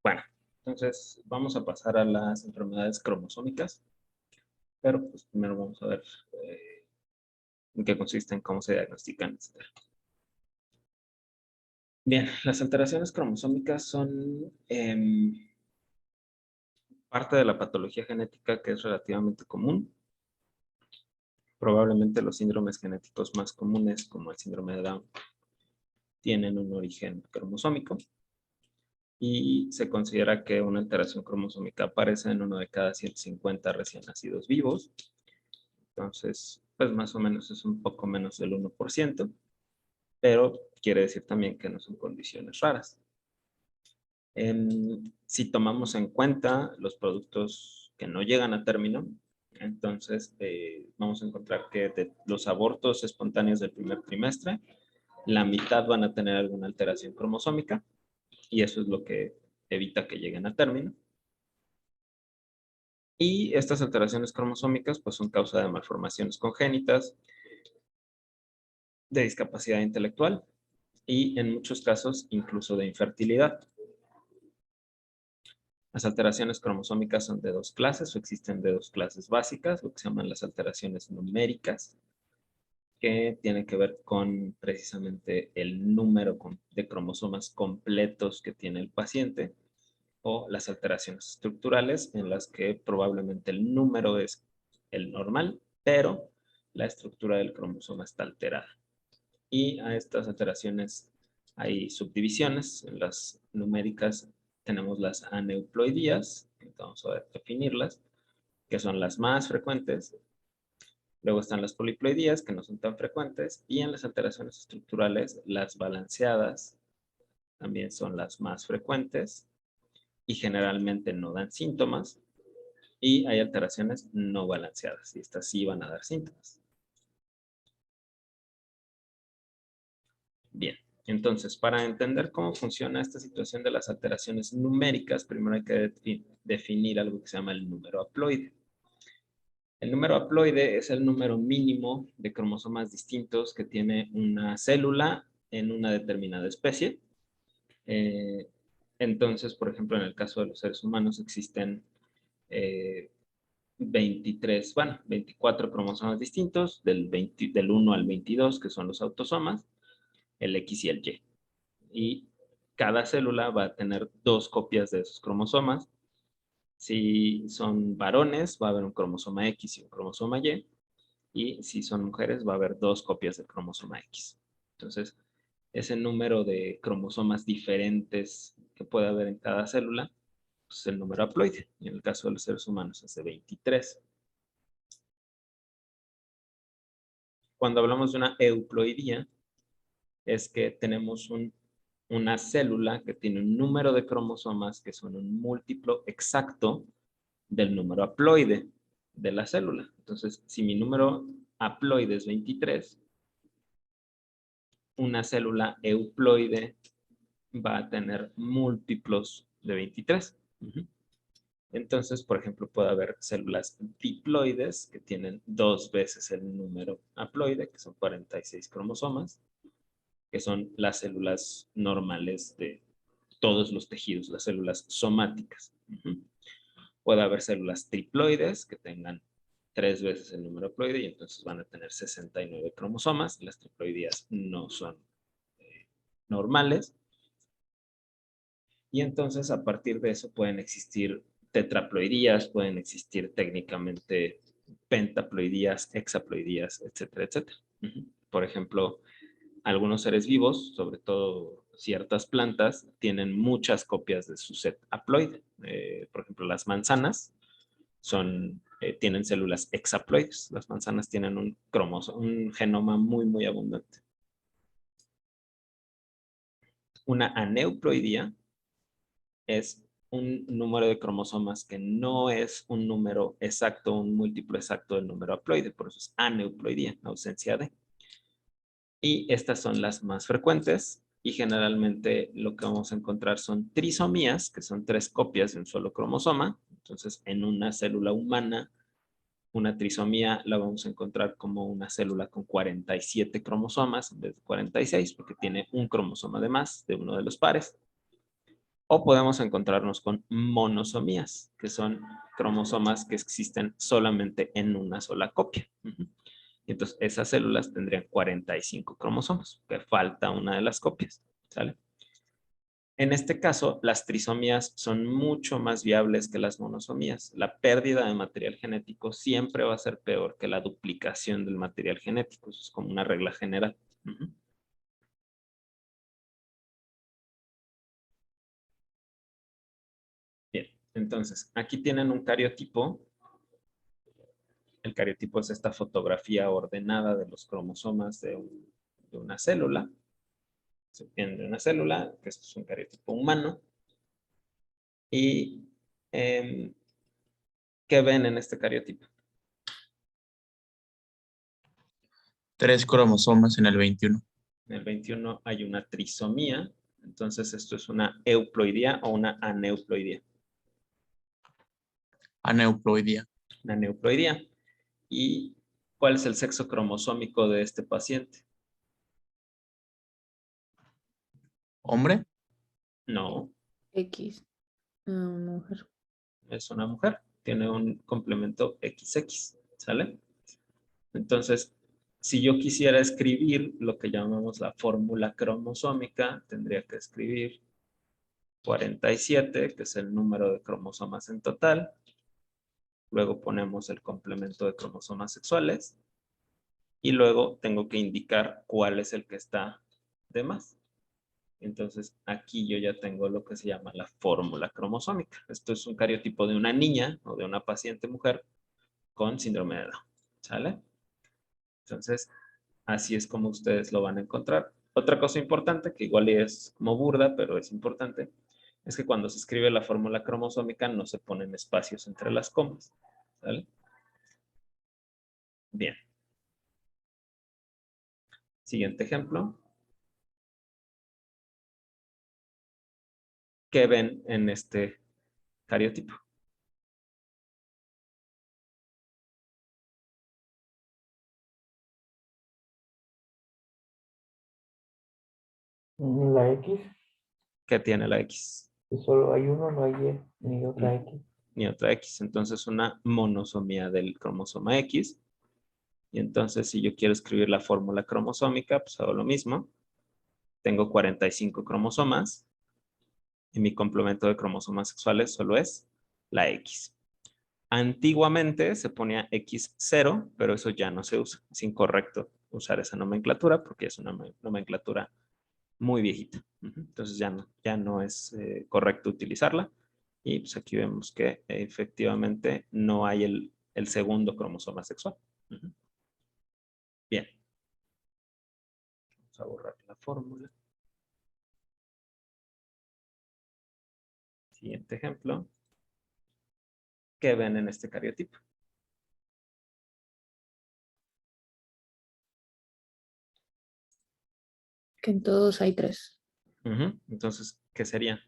Bueno, entonces vamos a pasar a las enfermedades cromosómicas, pero pues primero vamos a ver en qué consisten, cómo se diagnostican, etc. Bien, las alteraciones cromosómicas son parte de la patología genética que es relativamente común. Probablemente los síndromes genéticos más comunes, como el síndrome de Down, tienen un origen cromosómico y se considera que una alteración cromosómica aparece en uno de cada 150 recién nacidos vivos. Entonces, pues más o menos es un poco menos del 1%, pero quiere decir también que no son condiciones raras. Si tomamos en cuenta los productos que no llegan a término, entonces vamos a encontrar que de los abortos espontáneos del primer trimestre, la mitad van a tener alguna alteración cromosómica y eso es lo que evita que lleguen a término. Y estas alteraciones cromosómicas pues son causa de malformaciones congénitas, de discapacidad intelectual y en muchos casos incluso de infertilidad. Las alteraciones cromosómicas son de dos clases o existen de dos clases básicas, lo que se llaman las alteraciones numéricas, que tienen que ver con precisamente el número de cromosomas completos que tiene el paciente, o las alteraciones estructurales en las que probablemente el número es el normal, pero la estructura del cromosoma está alterada. Y a estas alteraciones hay subdivisiones. En las numéricas tenemos las aneuploidías, vamos a definirlas, que son las más frecuentes. Luego están las poliploidías, que no son tan frecuentes. Y en las alteraciones estructurales, las balanceadas también son las más frecuentes y generalmente no dan síntomas. Y hay alteraciones no balanceadas, y estas sí van a dar síntomas. Bien, entonces, para entender cómo funciona esta situación de las alteraciones numéricas, primero hay que definir algo que se llama el número haploide. El número haploide es el número mínimo de cromosomas distintos que tiene una célula en una determinada especie. Entonces, por ejemplo, en el caso de los seres humanos existen 24 cromosomas distintos, del 1 al 22, que son los autosomas, el X y el Y. Y cada célula va a tener dos copias de esos cromosomas. Si son varones, va a haber un cromosoma X y un cromosoma Y. Y si son mujeres, va a haber dos copias del cromosoma X. Entonces, ese número de cromosomas diferentes que puede haber en cada célula pues, es el número haploide. Y en el caso de los seres humanos es de 23. Cuando hablamos de una euploidía, es que tenemos una célula que tiene un número de cromosomas que son un múltiplo exacto del número haploide de la célula. Entonces, si mi número haploide es 23, una célula euploide va a tener múltiplos de 23. Entonces, por ejemplo, puede haber células diploides que tienen dos veces el número haploide, que son 46 cromosomas, que son las células normales de todos los tejidos, las células somáticas. Puede haber células triploides que tengan tres veces el número haploide y entonces van a tener 69 cromosomas. Las triploidías no son normales. Y entonces a partir de eso pueden existir tetraploidías, pueden existir técnicamente pentaploidías, hexaploidías, etcétera, etcétera. Por ejemplo, algunos seres vivos, sobre todo ciertas plantas, tienen muchas copias de su set haploide. Por ejemplo, las manzanas tienen células hexaploides. Las manzanas tienen un genoma muy, muy abundante. Una aneuploidía es un número de cromosomas que no es un número exacto, un múltiplo exacto del número haploide, por eso es aneuploidía, ausencia de. Y estas son las más frecuentes y generalmente lo que vamos a encontrar son trisomías, que son tres copias de un solo cromosoma. Entonces, en una célula humana, una trisomía la vamos a encontrar como una célula con 47 cromosomas en vez de 46, porque tiene un cromosoma de más de uno de los pares. O podemos encontrarnos con monosomías, que son cromosomas que existen solamente en una sola copia. Y entonces esas células tendrían 45 cromosomas, que falta una de las copias, ¿sale? En este caso, las trisomías son mucho más viables que las monosomías. La pérdida de material genético siempre va a ser peor que la duplicación del material genético. Eso es como una regla general. Bien, entonces, aquí tienen un cariotipo. El cariotipo es esta fotografía ordenada de los cromosomas de una célula. Se obtiene de una célula, que esto es un cariotipo humano. ¿Y qué ven en este cariotipo? 3 cromosomas en el 21. En el 21 hay una trisomía. Entonces, esto es una euploidía o una aneuploidía. Aneuploidía. Una aneuploidía. ¿Y cuál es el sexo cromosómico de este paciente? ¿Hombre? No, X. Una mujer. es una mujer. Tiene un complemento XX, ¿sale? Entonces, si yo quisiera escribir lo que llamamos la fórmula cromosómica, tendría que escribir 47, que es el número de cromosomas en total. Luego ponemos el complemento de cromosomas sexuales. Y luego tengo que indicar cuál es el que está de más. Entonces, aquí yo ya tengo lo que se llama la fórmula cromosómica. Esto es un cariotipo de una niña o de una paciente mujer con síndrome de Down. ¿Sale? Entonces, así es como ustedes lo van a encontrar. Otra cosa importante, que igual es como burda, pero es importante, es que cuando se escribe la fórmula cromosómica no se ponen espacios entre las comas. ¿Sale? Bien. Siguiente ejemplo. ¿Qué ven en este cariotipo? La X, ¿Qué tiene la X? que solo hay uno, no hay Y, ni otra X. Ni otra X. Entonces, una monosomía del cromosoma X. Y entonces, si yo quiero escribir la fórmula cromosómica, pues hago lo mismo. Tengo 45 cromosomas y mi complemento de cromosomas sexuales solo es la X. Antiguamente se ponía X0, pero eso ya no se usa. Es incorrecto usar esa nomenclatura porque es una nomenclatura muy viejita. Entonces ya no es correcto utilizarla. Y pues aquí vemos que efectivamente no hay el segundo cromosoma sexual. Bien. Vamos a borrar la fórmula. Siguiente ejemplo. ¿Qué ven en este cariotipo? Que en todos hay 3. Entonces, ¿qué sería?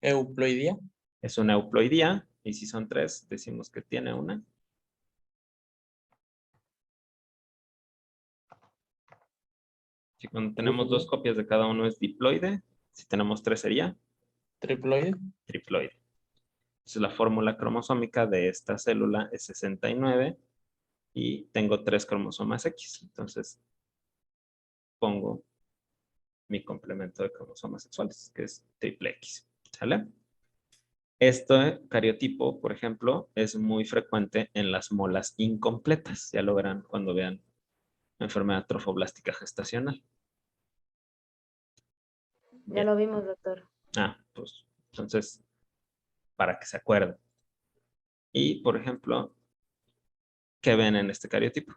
Euploidía. Es una euploidía. Y si son 3, decimos que tiene una. Si cuando tenemos 2 copias de cada uno es diploide. Si tenemos 3 sería Triploide. triploide. Entonces la fórmula cromosómica de esta célula es 69 y tengo 3 cromosomas X. Entonces pongo mi complemento de cromosomas sexuales, que es triple X. ¿Sale? Este cariotipo, por ejemplo, es muy frecuente en las molas incompletas. Ya lo verán cuando vean la enfermedad trofoblástica gestacional. Ya Bien. lo vimos, doctor. Pues entonces, para que se acuerden. Y, por ejemplo, ¿qué ven en este cariotipo?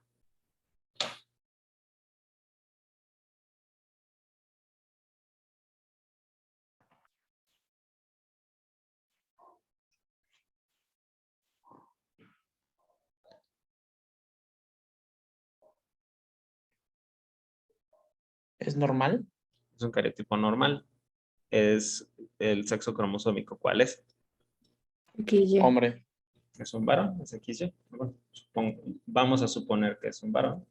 ¿Es normal? Es un cariotipo normal. Es el sexo cromosómico. ¿Cuál es? XY. Hombre. ¿Es un varón? ¿Es XY? Bueno, vamos a suponer que es un varón.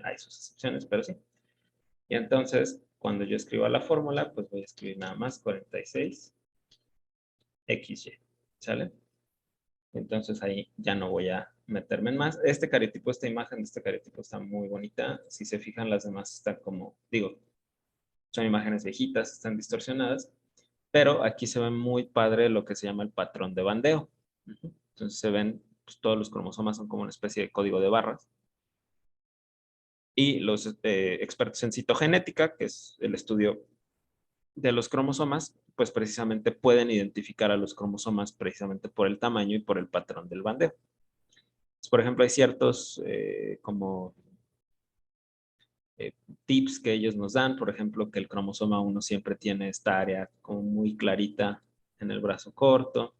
Hay sus excepciones, pero sí. Y entonces, cuando yo escriba la fórmula, pues voy a escribir nada más 46 XY, ¿sale? Entonces ahí ya no voy a meterme en más. Este cariotipo, esta imagen de este cariotipo está muy bonita. Si se fijan, las demás están como, digo, son imágenes viejitas, están distorsionadas, pero aquí se ve muy padre lo que se llama el patrón de bandeo. Entonces se ven, pues, todos los cromosomas son como una especie de código de barras. Y los expertos en citogenética, que es el estudio de los cromosomas, pues precisamente pueden identificar a los cromosomas precisamente por el tamaño y por el patrón del bandeo. Pues, por ejemplo, hay ciertos como tips que ellos nos dan, por ejemplo, que el cromosoma 1 siempre tiene esta área como muy clarita en el brazo corto.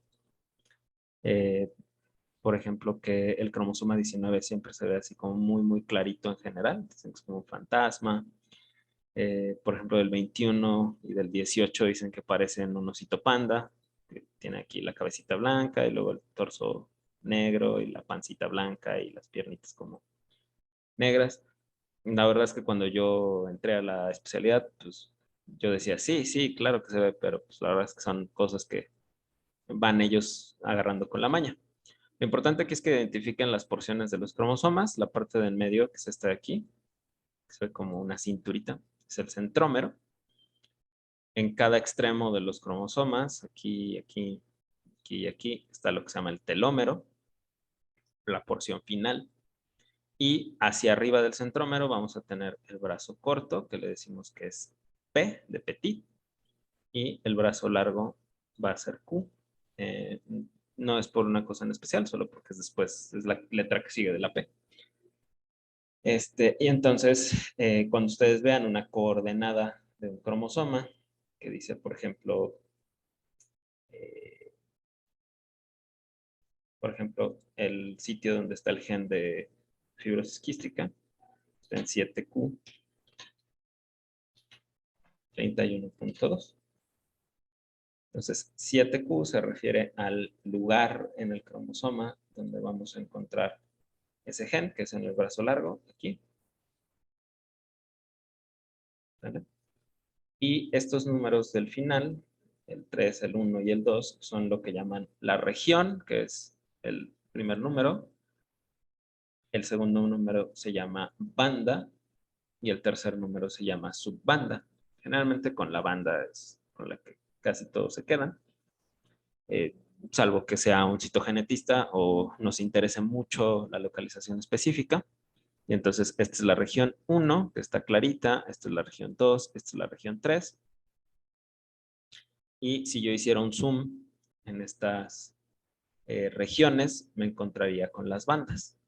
Por ejemplo, que el cromosoma 19 siempre se ve así como muy, muy clarito en general, dicen que es como un fantasma. Por ejemplo, del 21 y del 18 dicen que parecen un osito panda, que tiene aquí la cabecita blanca y luego el torso negro y la pancita blanca y las piernitas como negras. La verdad es que cuando yo entré a la especialidad, pues yo decía, sí, sí, claro que se ve, pero pues la verdad es que son cosas que van ellos agarrando con la maña. Lo importante aquí es que identifiquen las porciones de los cromosomas, la parte del medio, que es esta de aquí, que se ve como una cinturita, es el centrómero. En cada extremo de los cromosomas, aquí, aquí, aquí y aquí, está lo que se llama el telómero, la porción final. Y hacia arriba del centrómero vamos a tener el brazo corto, que le decimos que es P, de petit, y el brazo largo va a ser Q. No es por una cosa en especial, solo porque es después, es la letra que sigue de la P. Y entonces, cuando ustedes vean una coordenada de un cromosoma, que dice, por ejemplo, el sitio donde está el gen de fibrosis quística, está en 7Q 31.2. Entonces, 7Q se refiere al lugar en el cromosoma donde vamos a encontrar ese gen, que es en el brazo largo, aquí. ¿Vale? Y estos números del final, el 3, el 1 y el 2, son lo que llaman la región, que es el primer número. El segundo número se llama banda y el tercer número se llama subbanda. Generalmente con la banda es con la que casi todos se quedan, salvo que sea un citogenetista o nos interese mucho la localización específica. Y entonces esta es la región 1, que está clarita, esta es la región 2, esta es la región 3. Y si yo hiciera un zoom en estas regiones, me encontraría con las bandas.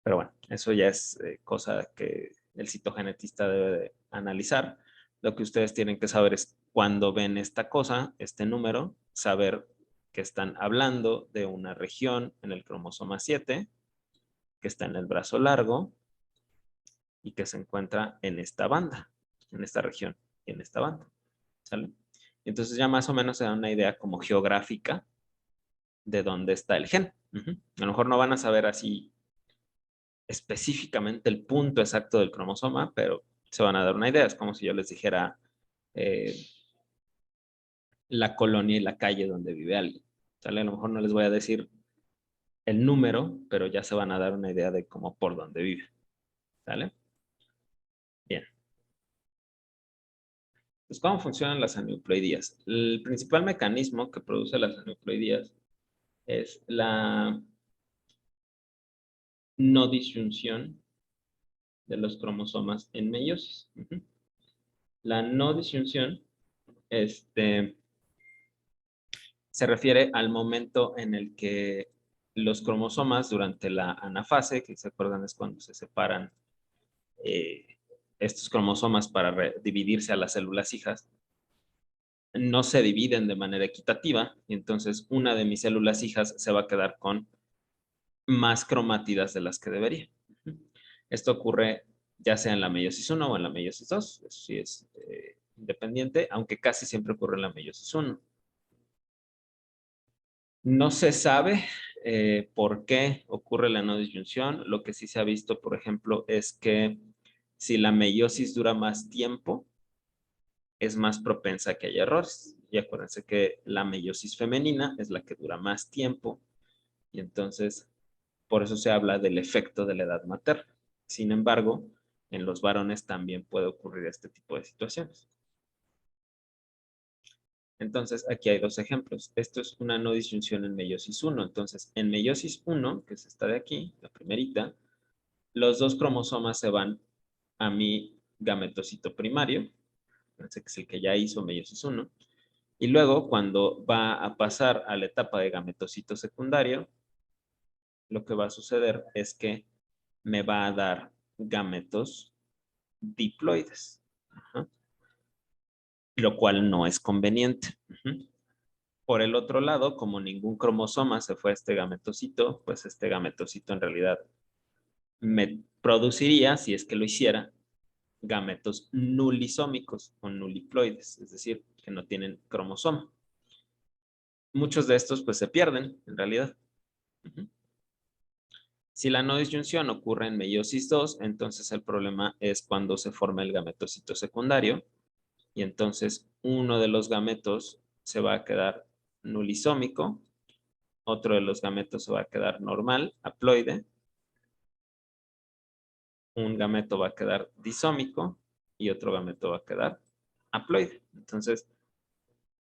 Pero bueno, eso ya es cosa que el citogenetista debe de analizar. Lo que ustedes tienen que saber es cuando ven esta cosa, este número, saber que están hablando de una región en el cromosoma 7, que está en el brazo largo y que se encuentra en esta banda, en esta región y en esta banda. ¿Sale? Entonces ya más o menos se da una idea como geográfica de dónde está el gen. A lo mejor no van a saber así específicamente el punto exacto del cromosoma, pero se van a dar una idea. Es como si yo les dijera la colonia y la calle donde vive alguien. ¿Sale? A lo mejor no les voy a decir el número, pero ya se van a dar una idea de cómo por dónde vive. ¿Sale? Bien. Pues, ¿cómo funcionan las aneuploidías? El principal mecanismo que produce las aneuploidías es la no disyunción de los cromosomas en meiosis. La no disyunción se refiere al momento en el que los cromosomas durante la anafase, que se acuerdan es cuando se separan estos cromosomas para dividirse a las células hijas, no se dividen de manera equitativa y entonces una de mis células hijas se va a quedar con más cromátidas de las que debería. Esto ocurre ya sea en la meiosis 1 o en la meiosis 2, eso sí es independiente, aunque casi siempre ocurre en la meiosis 1. No se sabe por qué ocurre la no disyunción. Lo que sí se ha visto, por ejemplo, es que Si la meiosis dura más tiempo, es más propensa a que haya errores. Y acuérdense que la meiosis femenina es la que dura más tiempo. Y entonces, por eso se habla del efecto de la edad materna. Sin embargo, en los varones también puede ocurrir este tipo de situaciones. Entonces, aquí hay dos ejemplos. Esto es una no disyunción en meiosis 1. Entonces, en meiosis 1, que es esta de aquí, la primerita, los dos cromosomas se van a mi gametocito primario, que es el que ya hizo meiosis 1, y luego cuando va a pasar a la etapa de gametocito secundario, lo que va a suceder es que me va a dar gametos diploides, lo cual no es conveniente. Por el otro lado, como ningún cromosoma se fue a este gametocito, pues este gametocito en realidad me produciría, si es que lo hiciera, gametos nulisómicos o nuliploides, es decir, que no tienen cromosoma. Muchos de estos pues se pierden en realidad. Si la no disyunción ocurre en meiosis 2, entonces el problema es cuando se forma el gametocito secundario y entonces uno de los gametos se va a quedar nulisómico, otro de los gametos se va a quedar normal, haploide, un gameto va a quedar disómico y otro gameto va a quedar haploide. Entonces,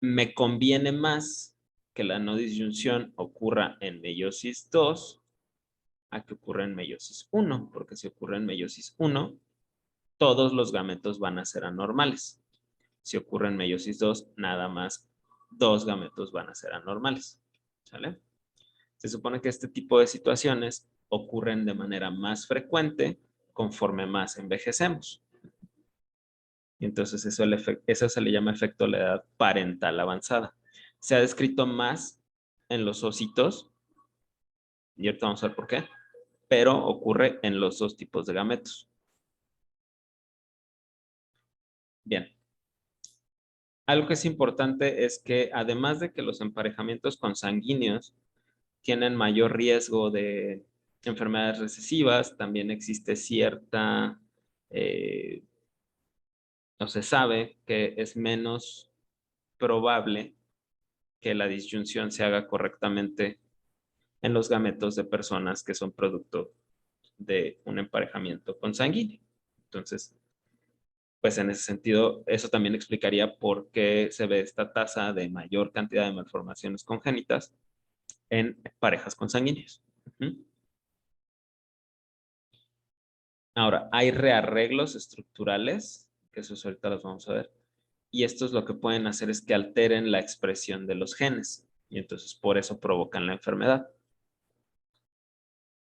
me conviene más que la no disyunción ocurra en meiosis 2 a que ocurra en meiosis 1, porque si ocurre en meiosis 1, todos los gametos van a ser anormales. Si ocurre en meiosis 2, nada más 2 gametos van a ser anormales. ¿Sale? Se supone que este tipo de situaciones ocurren de manera más frecuente conforme más envejecemos. Y entonces eso se le llama efecto de la edad parental avanzada. Se ha descrito más en los ositos, y ahorita vamos a ver por qué, pero ocurre en los dos tipos de gametos. Bien. Algo que es importante es que además de que los emparejamientos consanguíneos tienen mayor riesgo de enfermedades recesivas, también existe cierta, o se sabe que es menos probable que la disyunción se haga correctamente en los gametos de personas que son producto de un emparejamiento consanguíneo. Entonces, pues en ese sentido, eso también explicaría por qué se ve esta tasa de mayor cantidad de malformaciones congénitas en parejas consanguíneas. Ahora, hay rearreglos estructurales, que esos ahorita los vamos a ver, y estos lo que pueden hacer es que alteren la expresión de los genes, y entonces por eso provocan la enfermedad.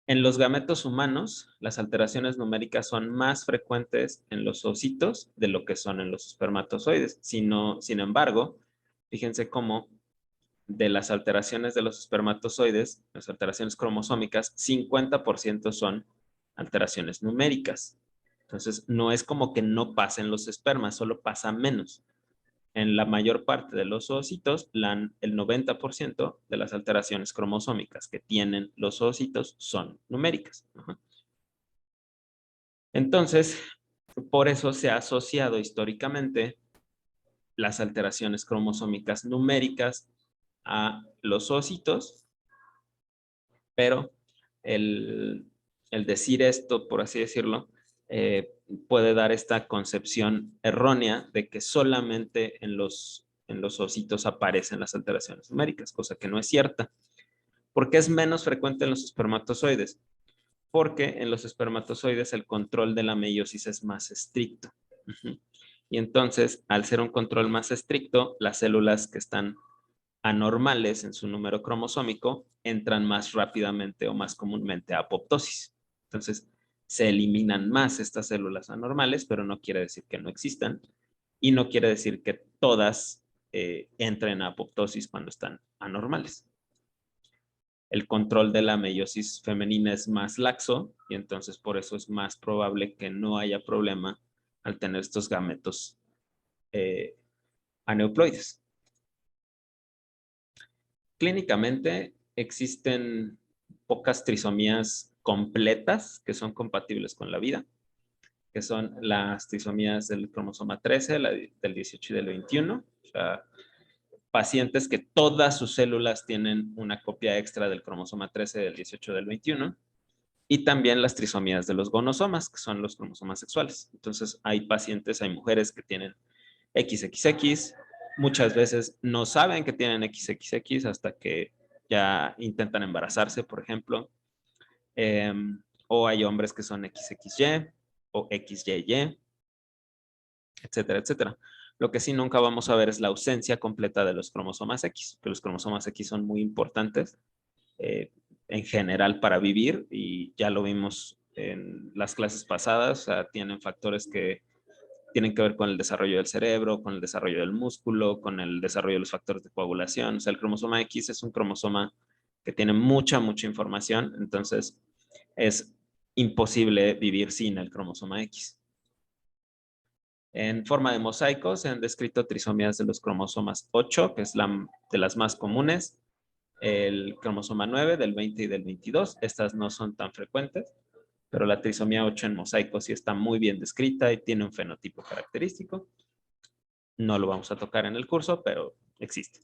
En los gametos humanos, las alteraciones numéricas son más frecuentes en los ocitos de lo que son en los espermatozoides. Sin embargo, fíjense cómo de las alteraciones de los espermatozoides, las alteraciones cromosómicas, 50% son alteraciones numéricas. Entonces, no es como que no pasen los espermas, solo pasa menos. En la mayor parte de los oocitos, el 90% de las alteraciones cromosómicas que tienen los oocitos son numéricas. Entonces, por eso se ha asociado históricamente las alteraciones cromosómicas numéricas a los oocitos, pero el, el decir esto, por así decirlo, puede dar esta concepción errónea de que solamente en los ocitos aparecen las alteraciones numéricas, cosa que no es cierta. ¿Por qué es menos frecuente en los espermatozoides? Porque en los espermatozoides el control de la meiosis es más estricto. Y entonces, al ser un control más estricto, las células que están anormales en su número cromosómico entran más rápidamente o más comúnmente a apoptosis. Entonces, se eliminan más estas células anormales, pero no quiere decir que no existan y no quiere decir que todas entren a apoptosis cuando están anormales. El control de la meiosis femenina es más laxo y entonces por eso es más probable que no haya problema al tener estos gametos aneuploides. Clínicamente existen pocas trisomías completas que son compatibles con la vida. que son las trisomías del cromosoma 13, del 18 y del 21. O sea, pacientes que todas sus células tienen una copia extra del cromosoma 13, del 18 y del 21. Y también las trisomías de los gonosomas, que son los cromosomas sexuales. Entonces, hay pacientes, hay mujeres que tienen XXX, muchas veces no saben que tienen XXX hasta que ya intentan embarazarse, por ejemplo. O hay hombres que son XXY o XYY, etcétera, etcétera. Lo que sí nunca vamos a ver es la ausencia completa de los cromosomas X, que los cromosomas X son muy importantes en general para vivir, y ya lo vimos en las clases pasadas. O sea, tienen factores que tienen que ver con el desarrollo del cerebro, con el desarrollo del músculo, con el desarrollo de los factores de coagulación. O sea, el cromosoma X es un cromosoma que tiene mucha, mucha información, entonces es imposible vivir sin el cromosoma X. En forma de mosaico se han descrito trisomías de los cromosomas 8, que es de las más comunes, el cromosoma 9, del 20 y del 22. Estas no son tan frecuentes, pero la trisomía 8 en mosaico sí está muy bien descrita y tiene un fenotipo característico. No lo vamos a tocar en el curso, pero existe.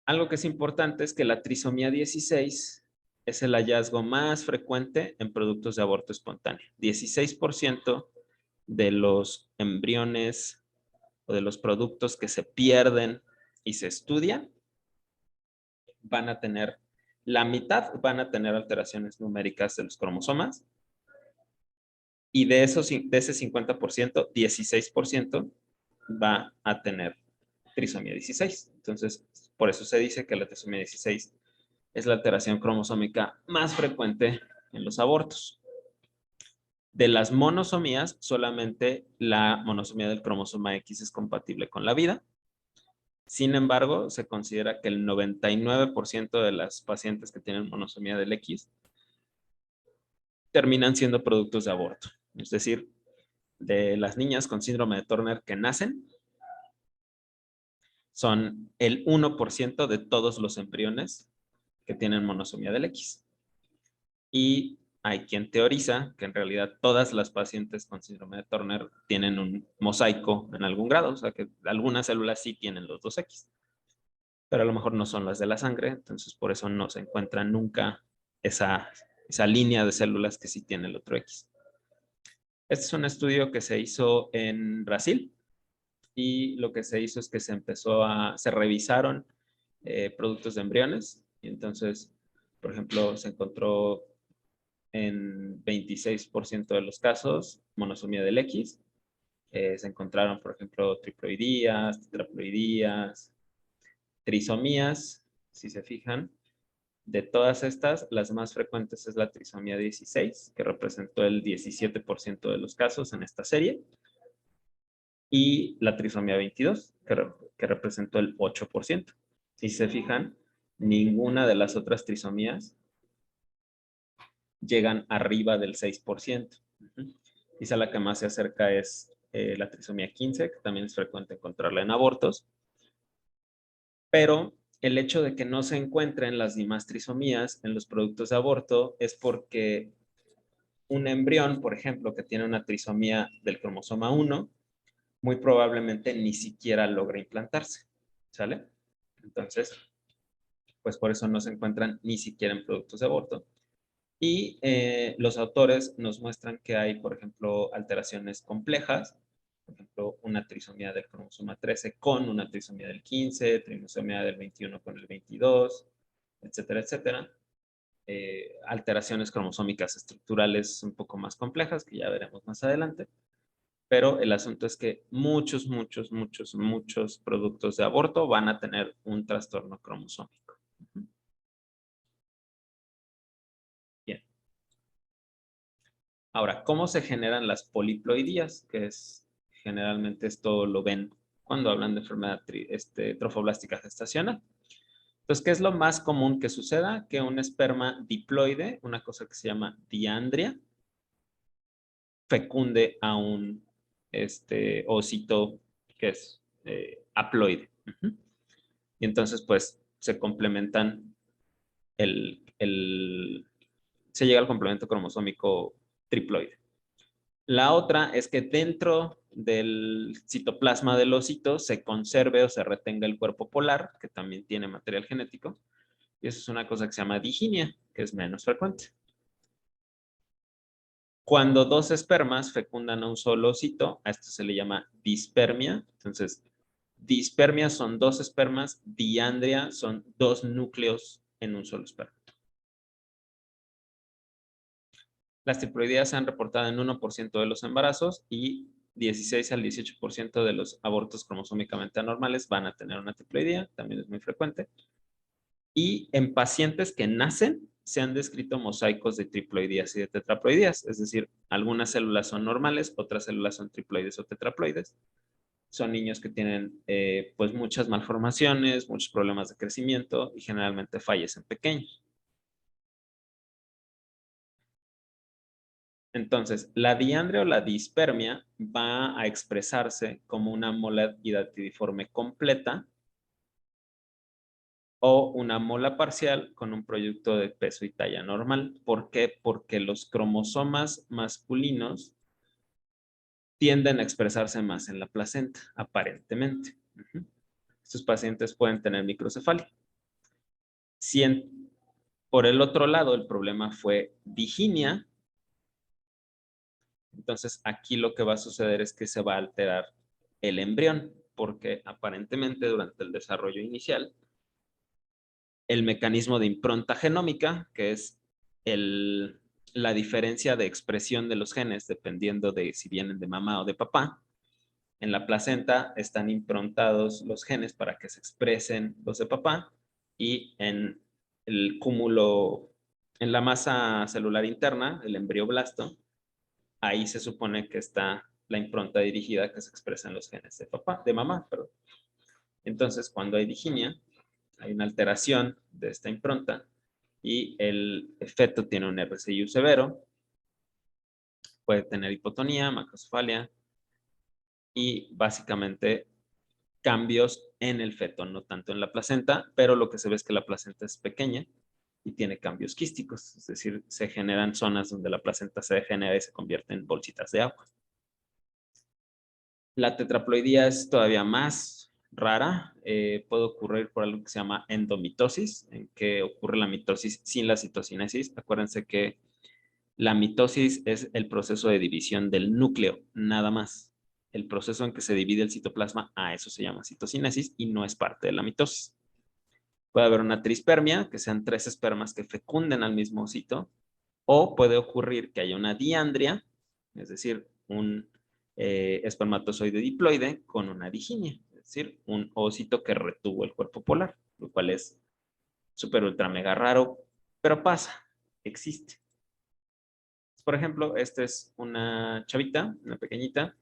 Algo que es importante es que la trisomía 16 es el hallazgo más frecuente en productos de aborto espontáneo. 16% de los embriones o de los productos que se pierden y se estudian van a tener, la mitad van a tener alteraciones numéricas de los cromosomas, y de ese 50%, 16% va a tener trisomía 16. Entonces, por eso se dice que la trisomía 16 es la alteración cromosómica más frecuente en los abortos. De las monosomías, solamente la monosomía del cromosoma X es compatible con la vida. Sin embargo, se considera que el 99% de las pacientes que tienen monosomía del X terminan siendo productos de aborto. Es decir, de las niñas con síndrome de Turner que nacen, son el 1% de todos los embriones que tienen monosomía del X. Y hay quien teoriza que en realidad todas las pacientes con síndrome de Turner tienen un mosaico en algún grado, o sea que algunas células sí tienen los dos X, pero a lo mejor no son las de la sangre, entonces por eso no se encuentra nunca esa línea de células que sí tiene el otro X. Este es un estudio que se hizo en Brasil, y lo que se hizo es que se revisaron productos de embriones, y entonces, por ejemplo, se encontró en 26% de los casos monosomía del X. Se encontraron, por ejemplo, triploidías, tetraploidías, trisomías, si se fijan. De todas estas, las más frecuentes es la trisomía 16, que representó el 17% de los casos en esta serie, y la trisomía 22, que representó el 8%. Si se fijan, ninguna de las otras trisomías llegan arriba del 6%. Quizá la que más se acerca es la trisomía 15, que también es frecuente encontrarla en abortos. Pero el hecho de que no se encuentren las demás trisomías en los productos de aborto es porque un embrión, por ejemplo, que tiene una trisomía del cromosoma 1, muy probablemente ni siquiera logra implantarse, ¿sale? Entonces, pues por eso no se encuentran ni siquiera en productos de aborto. Y los autores nos muestran que hay, por ejemplo, alteraciones complejas, por ejemplo, una trisomía del cromosoma 13 con una trisomía del 15, trisomía del 21 con el 22, etcétera, etcétera. Alteraciones cromosómicas estructurales un poco más complejas, que ya veremos más adelante. Pero el asunto es que muchos productos de aborto van a tener un trastorno cromosómico. Bien. Ahora, ¿cómo se generan las poliploidías? Que es, generalmente esto lo ven cuando hablan de enfermedad trofoblástica gestacional. Entonces, ¿qué es lo más común que suceda? Que un esperma diploide, una cosa que se llama diandria, fecunde a un ósito que es haploide. Y entonces, pues, se complementan se llega al complemento cromosómico triploide. La otra es que dentro del citoplasma del osito se conserve o se retenga el cuerpo polar, que también tiene material genético, y eso es una cosa que se llama diginia, que es menos frecuente. Cuando dos espermas fecundan a un solo osito, a esto se le llama dispermia. Entonces, dispermia son dos espermas, diandria son dos núcleos en un solo esperma. Las triploidías se han reportado en 1% de los embarazos y 16 al 18% de los abortos cromosómicamente anormales van a tener una triploidía, también es muy frecuente. Y en pacientes que nacen se han descrito mosaicos de triploidías y de tetraploidías, es decir, algunas células son normales, otras células son triploides o tetraploides. Son niños que tienen pues muchas malformaciones, muchos problemas de crecimiento y generalmente fallecen pequeños. Entonces, la diandria o la dispermia va a expresarse como una mola hidatidiforme completa o una mola parcial con un producto de peso y talla normal. ¿Por qué? Porque los cromosomas masculinos tienden a expresarse más en la placenta, aparentemente. Estos pacientes pueden tener microcefalia. Por el otro lado, el problema fue diginia. Entonces, aquí lo que va a suceder es que se va a alterar el embrión, porque aparentemente durante el desarrollo inicial, el mecanismo de impronta genómica, que es la diferencia de expresión de los genes dependiendo de si vienen de mamá o de papá, en la placenta están improntados los genes para que se expresen los de papá y en el cúmulo, en la masa celular interna, el embrioblasto, ahí se supone que está la impronta dirigida que se expresa en los genes de papá, de mamá, perdón. Entonces, cuando hay diginia, hay una alteración de esta impronta y el feto tiene un RCIU severo, puede tener hipotonía, macrocefalia y básicamente cambios en el feto, no tanto en la placenta, pero lo que se ve es que la placenta es pequeña y tiene cambios quísticos, es decir, se generan zonas donde la placenta se degenera y se convierte en bolsitas de agua. La tetraploidía es todavía más rara, puede ocurrir por algo que se llama endomitosis, en que ocurre la mitosis sin la citocinesis. Acuérdense que la mitosis es el proceso de división del núcleo, nada más. El proceso en que se divide el citoplasma, a eso se llama citocinesis y no es parte de la mitosis. Puede haber una trispermia, que sean 3 espermas que fecunden al mismo osito, o puede ocurrir que haya una diandria, es decir, un espermatozoide diploide con una diginia, es decir, un osito que retuvo el cuerpo polar, lo cual es súper ultra mega raro, pero pasa, existe. Por ejemplo, esta es una chavita, una pequeñita,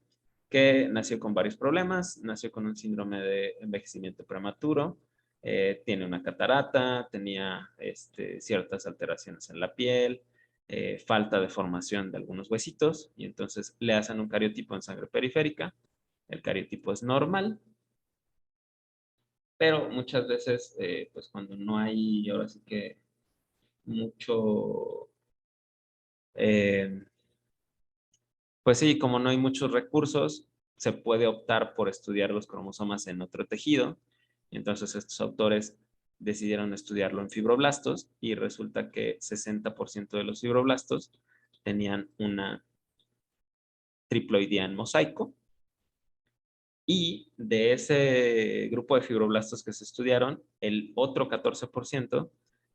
que nació con varios problemas, nació con un síndrome de envejecimiento prematuro, tiene una catarata, tenía ciertas alteraciones en la piel, falta de formación de algunos huesitos, y entonces le hacen un cariotipo en sangre periférica. El cariotipo es normal, pero muchas veces, pues cuando no hay, ahora sí que mucho, eh, pues sí, como no hay muchos recursos, se puede optar por estudiar los cromosomas en otro tejido. Entonces estos autores decidieron estudiarlo en fibroblastos y resulta que 60% de los fibroblastos tenían una triploidía en mosaico. Y de ese grupo de fibroblastos que se estudiaron, el otro 14%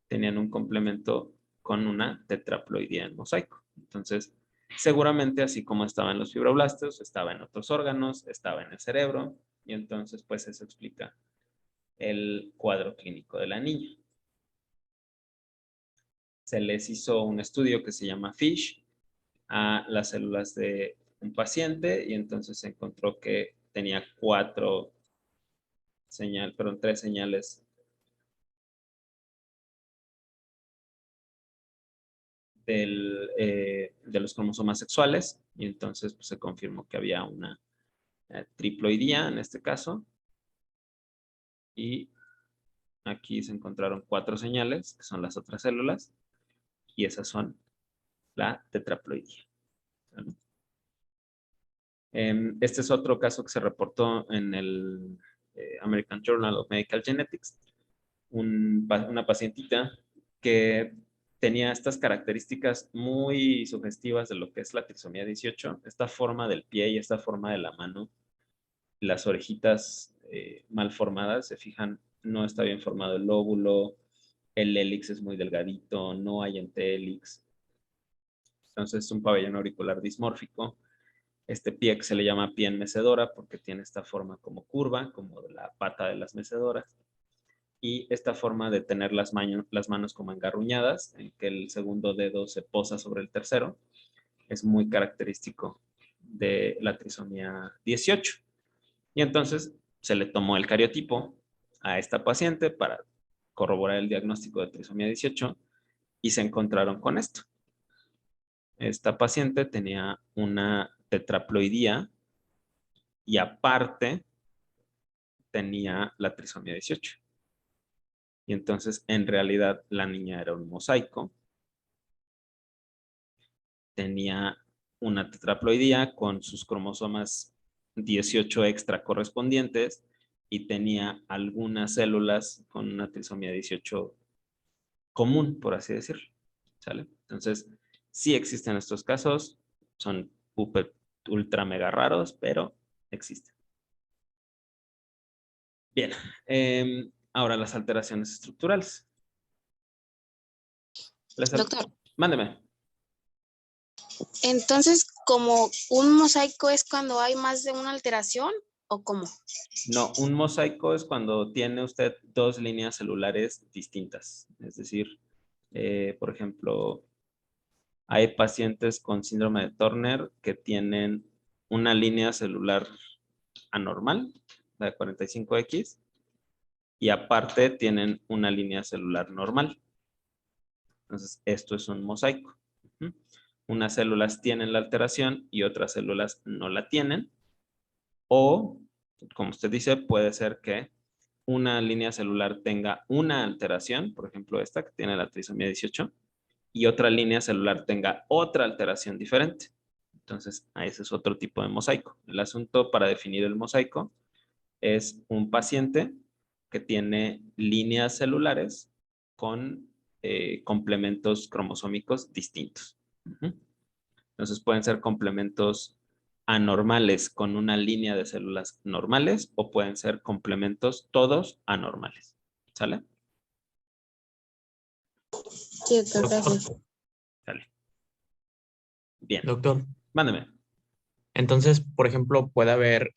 tenían un complemento con una tetraploidía en mosaico. Entonces, seguramente así como estaba en los fibroblastos, estaba en otros órganos, estaba en el cerebro, y entonces pues eso explica el cuadro clínico de la niña. Se les hizo un estudio que se llama FISH a las células de un paciente y entonces se encontró que tenía 3 señales de los cromosomas sexuales y entonces pues, se confirmó que había una triploidía en este caso y aquí se encontraron 4 señales que son las otras células y esas son la tetraploidía. ¿Vale? Este es otro caso que se reportó en el American Journal of Medical Genetics. Una pacientita que tenía estas características muy sugestivas de lo que es la trisomía 18, esta forma del pie y esta forma de la mano, las orejitas mal formadas, se fijan, no está bien formado el lóbulo, el hélix es muy delgadito, no hay entélix, entonces es un pabellón auricular dismórfico. Este pie que se le llama pie en mecedora porque tiene esta forma como curva, como de la pata de las mecedoras. Y esta forma de tener las manos como engarruñadas, en que el segundo dedo se posa sobre el tercero, es muy característico de la trisomía 18. Y entonces se le tomó el cariotipo a esta paciente para corroborar el diagnóstico de trisomía 18 y se encontraron con esto. Esta paciente tenía una tetraploidía y aparte tenía la trisomía 18. Y entonces, en realidad, la niña era un mosaico. Tenía una tetraploidía con sus cromosomas 18 extra correspondientes y tenía algunas células con una trisomía 18 común, por así decirlo. ¿Sale? Entonces, sí existen estos casos. Son ultra mega raros, pero existen. Bien. Ahora las alteraciones estructurales. Doctor, Mándeme. entonces, ¿como un mosaico es cuando hay más de una alteración o cómo? No, un mosaico es cuando tiene usted dos líneas celulares distintas. Es decir, por ejemplo, hay pacientes con síndrome de Turner que tienen una línea celular anormal, la de 45X, y aparte tienen una línea celular normal. Entonces, esto es un mosaico. Unas células tienen la alteración y otras células no la tienen. O, como usted dice, puede ser que una línea celular tenga una alteración, por ejemplo esta que tiene la trisomía 18, y otra línea celular tenga otra alteración diferente. Entonces, ese es otro tipo de mosaico. El asunto para definir el mosaico es un paciente que tiene líneas celulares con complementos cromosómicos distintos. Entonces pueden ser complementos anormales con una línea de células normales o pueden ser complementos todos anormales. ¿Sale? Sí, doctor, gracias. Sale. Bien. Doctor, Mándeme. entonces, por ejemplo, puede haber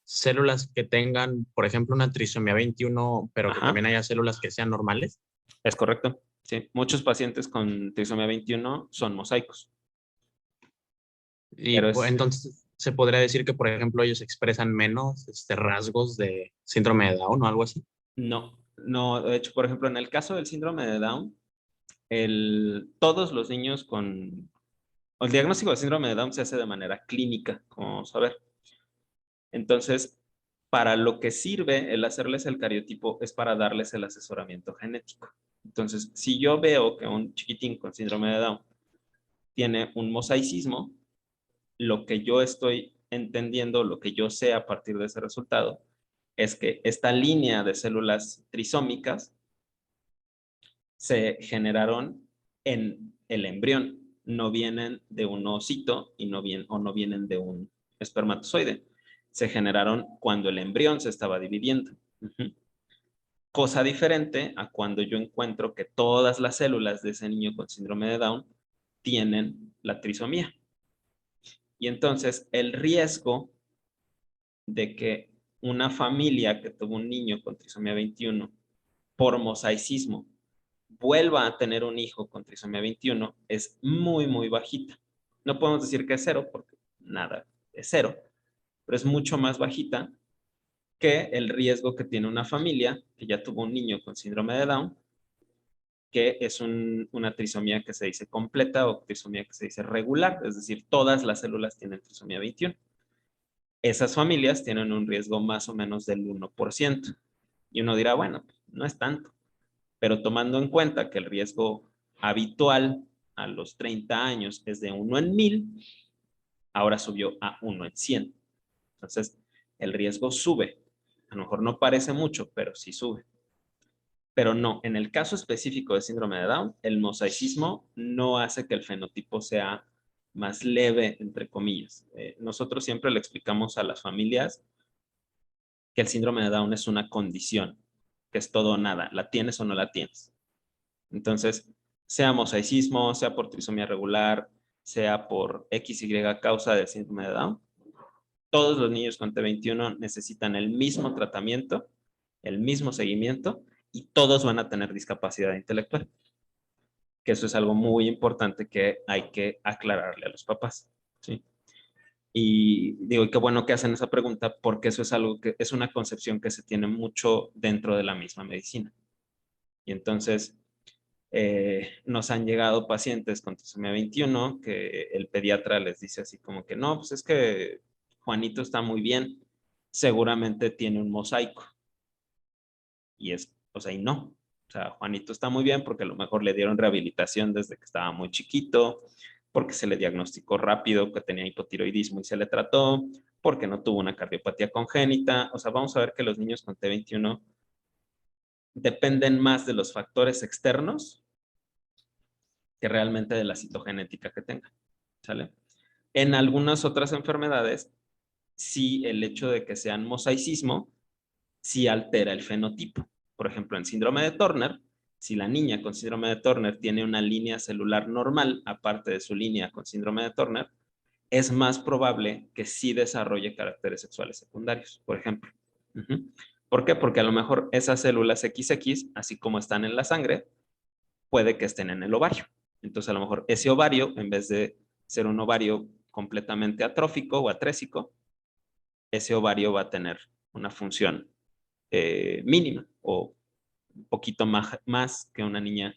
células que tengan, por ejemplo, una trisomía 21, pero que Ajá. también haya células que sean normales. Es correcto. Sí. Muchos pacientes con trisomía 21 son mosaicos. Y Pero entonces se podría decir que, por ejemplo, ellos expresan menos rasgos de síndrome de Down o algo así. no, no. De hecho, por ejemplo, en el caso del síndrome de Down, todos los niños con... El diagnóstico de síndrome de Down se hace de manera clínica, como vamos a ver. Entonces, para lo que sirve el hacerles el cariotipo es para darles el asesoramiento genético. Entonces, si yo veo que un chiquitín con síndrome de Down tiene un mosaicismo, lo que yo estoy entendiendo, lo que yo sé a partir de ese resultado, es que esta línea de células trisómicas se generaron en el embrión, no vienen de un ovocito y no vienen de un espermatozoide. Se generaron cuando el embrión se estaba dividiendo. Cosa diferente a cuando yo encuentro que todas las células de ese niño con síndrome de Down tienen la trisomía. Y entonces el riesgo de que una familia que tuvo un niño con trisomía 21 por mosaicismo vuelva a tener un hijo con trisomía 21 es muy, muy bajita. No podemos decir que es cero porque nada es cero, pero es mucho más bajita que el riesgo que tiene una familia que ya tuvo un niño con síndrome de Down, que es una trisomía que se dice completa o trisomía que se dice regular, es decir, todas las células tienen trisomía 21. Esas familias tienen un riesgo más o menos del 1%. Y uno dirá, bueno, no es tanto. Pero tomando en cuenta que el riesgo habitual a los 30 años es de 1 en 1000, ahora subió a 1 en 100. Entonces, el riesgo sube. A lo mejor no parece mucho, pero sí sube. Pero no, en el caso específico de síndrome de Down, el mosaicismo no hace que el fenotipo sea más leve, entre comillas. Nosotros siempre le explicamos a las familias que el síndrome de Down es una condición, que es todo o nada, la tienes o no la tienes. Entonces, sea mosaicismo, sea por trisomía regular, sea por XY causa del síndrome de Down, todos los niños con T21 necesitan el mismo tratamiento, el mismo seguimiento, y todos van a tener discapacidad intelectual. Que eso es algo muy importante que hay que aclararle a los papás, ¿sí? Y digo, qué bueno que hacen esa pregunta, porque eso es algo que es una concepción que se tiene mucho dentro de la misma medicina. Y entonces, nos han llegado pacientes con trisomía 21 que el pediatra les dice así como que no, pues es que Juanito está muy bien, seguramente tiene un mosaico. Y y no. O sea, Juanito está muy bien porque a lo mejor le dieron rehabilitación desde que estaba muy chiquito, porque se le diagnosticó rápido que tenía hipotiroidismo y se le trató, porque no tuvo una cardiopatía congénita. O sea, vamos a ver que los niños con T21 dependen más de los factores externos que realmente de la citogenética que tengan, ¿sale? En algunas otras enfermedades, sí, el hecho de que sean mosaicismo, sí altera el fenotipo. Por ejemplo, en síndrome de Turner, si la niña con síndrome de Turner tiene una línea celular normal, aparte de su línea con síndrome de Turner, es más probable que sí desarrolle caracteres sexuales secundarios, por ejemplo. ¿Por qué? Porque a lo mejor esas células XX, así como están en la sangre, puede que estén en el ovario. Entonces, a lo mejor ese ovario, en vez de ser un ovario completamente atrófico o atrésico, ese ovario va a tener una función mínima o un poquito más que una niña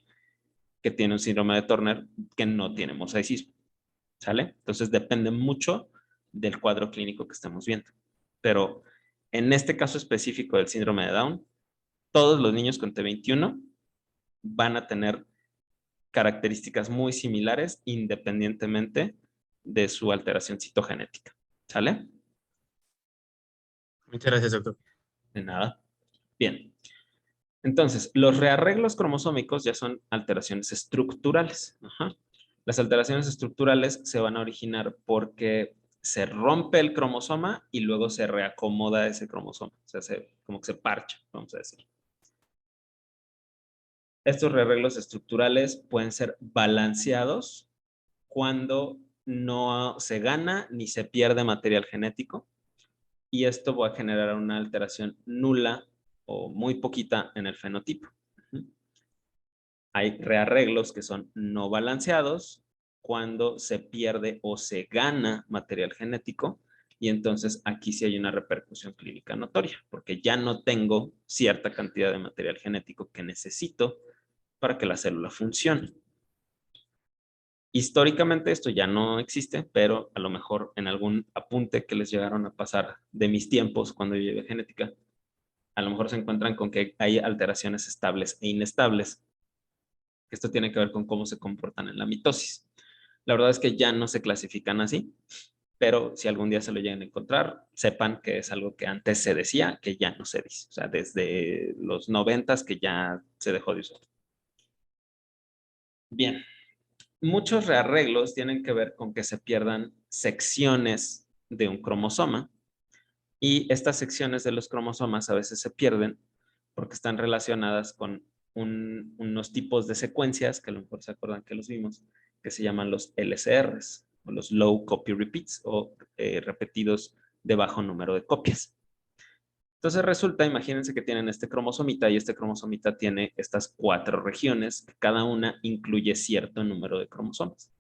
que tiene un síndrome de Turner que no tiene mosaicismo. ¿Sale? Entonces depende mucho del cuadro clínico que estemos viendo. Pero en este caso específico del síndrome de Down, todos los niños con T21 van a tener características muy similares independientemente de su alteración citogenética. ¿Sale? Muchas gracias, doctor. De nada. Bien. Entonces, los rearreglos cromosómicos ya son alteraciones estructurales. Ajá. Las alteraciones estructurales se van a originar porque se rompe el cromosoma y luego se reacomoda ese cromosoma. O sea, como que se parcha, vamos a decir. Estos rearreglos estructurales pueden ser balanceados cuando no se gana ni se pierde material genético, y esto va a generar una alteración nula o muy poquita en el fenotipo. Hay rearreglos que son no balanceados cuando se pierde o se gana material genético, y entonces aquí sí hay una repercusión clínica notoria, porque ya no tengo cierta cantidad de material genético que necesito para que la célula funcione. Históricamente esto ya no existe, pero a lo mejor en algún apunte que les llegaron a pasar de mis tiempos cuando yo llevé genética, a lo mejor se encuentran con que hay alteraciones estables e inestables. Esto tiene que ver con cómo se comportan en la mitosis. La verdad es que ya no se clasifican así, pero si algún día se lo llegan a encontrar, sepan que es algo que antes se decía, que ya no se dice. O sea, desde los 90s que ya se dejó de usar. Bien. Muchos rearreglos tienen que ver con que se pierdan secciones de un cromosoma, y estas secciones de los cromosomas a veces se pierden porque están relacionadas con unos tipos de secuencias que a lo mejor se acuerdan que los vimos, que se llaman los LCRs, o los Low Copy Repeats, o repetidos de bajo número de copias. Entonces resulta, imagínense que tienen este cromosomita, y este cromosomita tiene estas 4 regiones, que cada una incluye cierto número de cromosomas.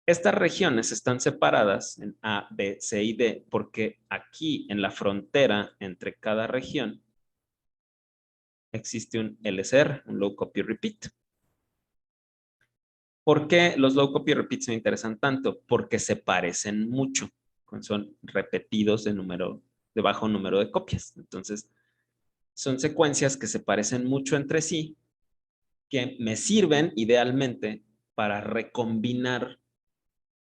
Estas regiones están separadas en A, B, C y D porque aquí en la frontera entre cada región existe un LCR, un Low Copy Repeat. ¿Por qué los Low Copy Repeats me interesan tanto? Porque se parecen mucho, son repetidos de bajo número de copias. Entonces, son secuencias que se parecen mucho entre sí, que me sirven idealmente para recombinar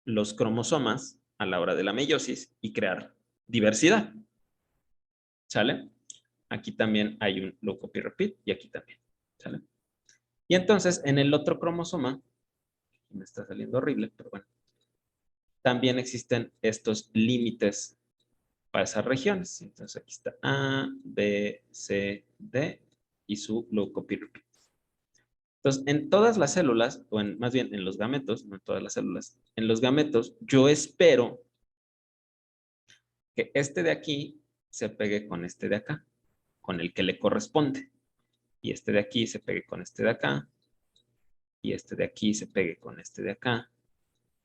los cromosomas a la hora de la meiosis y crear diversidad. ¿Sale? Aquí también hay un low copy repeat y aquí también. ¿Sale? Y entonces en el otro cromosoma, me está saliendo horrible, pero bueno, también existen estos límites para esas regiones. Entonces aquí está A, B, C, D y su low copy repeat. Entonces, en todas las células, o más bien en los gametos, no en todas las células, en los gametos, yo espero que este de aquí se pegue con este de acá, con el que le corresponde. Y este de aquí se pegue con este de acá, y este de aquí se pegue con este de acá,